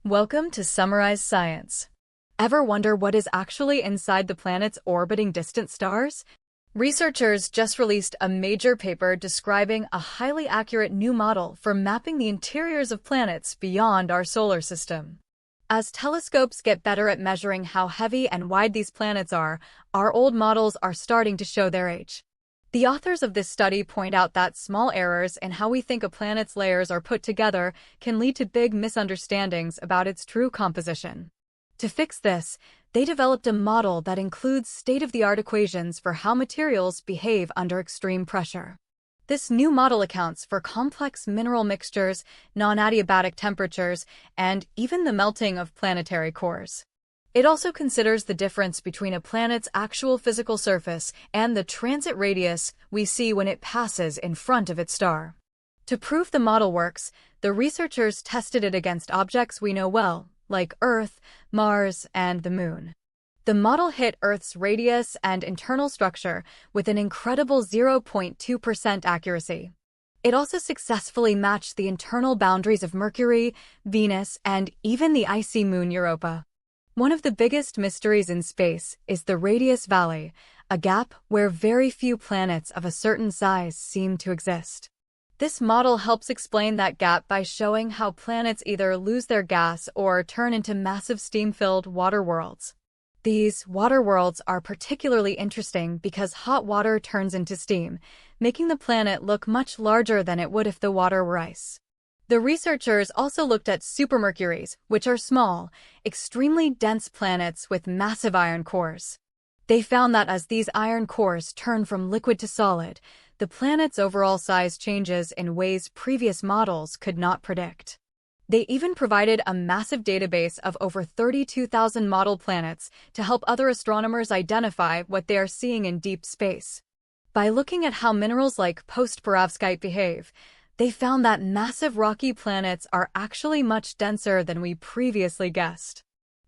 Welcome to Summarize Science. Ever wonder what is actually inside the planets orbiting distant stars? Researchers just released a major paper describing a highly accurate new model for mapping the interiors of planets beyond our solar system. As telescopes get better at measuring how heavy and wide these planets are, our old models are starting to show their age. The authors of this study point out that small errors in how we think a planet's layers are put together can lead to big misunderstandings about its true composition. To fix this, they developed a model that includes state-of-the-art equations for how materials behave under extreme pressure. This new model accounts for complex mineral mixtures, non-adiabatic temperatures, and even the melting of planetary cores. It also considers the difference between a planet's actual physical surface and the transit radius we see when it passes in front of its star. To prove the model works, the researchers tested it against objects we know well, like Earth, Mars, and the Moon. The model hit Earth's radius and internal structure with an incredible 0.2% accuracy. It also successfully matched the internal boundaries of Mercury, Venus, and even the icy moon Europa. One of the biggest mysteries in space is the radius valley, a gap where very few planets of a certain size seem to exist. This model helps explain that gap by showing how planets either lose their gas or turn into massive steam-filled water worlds. These water worlds are particularly interesting because hot water turns into steam, making the planet look much larger than it would if the water were ice. The researchers also looked at supermercuries, which are small, extremely dense planets with massive iron cores. They found that as these iron cores turn from liquid to solid, the planet's overall size changes in ways previous models could not predict. They even provided a massive database of over 32,000 model planets to help other astronomers identify what they are seeing in deep space. By looking at how minerals like post-perovskite behave, they found that massive rocky planets are actually much denser than we previously guessed.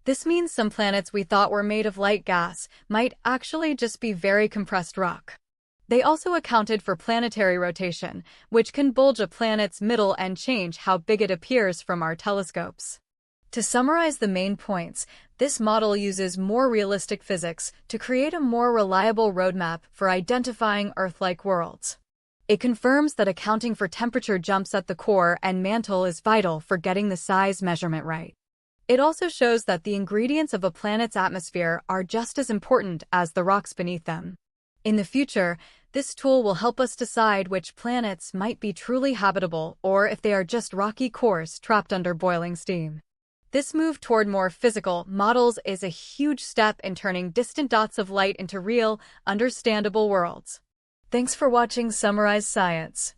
This means some planets we thought were made of light gas might actually just be very compressed rock. They also accounted for planetary rotation, which can bulge a planet's middle and change how big it appears from our telescopes. To summarize the main points, this model uses more realistic physics to create a more reliable roadmap for identifying Earth-like worlds. It confirms that accounting for temperature jumps at the core and mantle is vital for getting the size measurement right. It also shows that the ingredients of a planet's atmosphere are just as important as the rocks beneath them. In the future, this tool will help us decide which planets might be truly habitable or if they are just rocky cores trapped under boiling steam. This move toward more physical models is a huge step in turning distant dots of light into real, understandable worlds. Thanks for watching Summarize Science.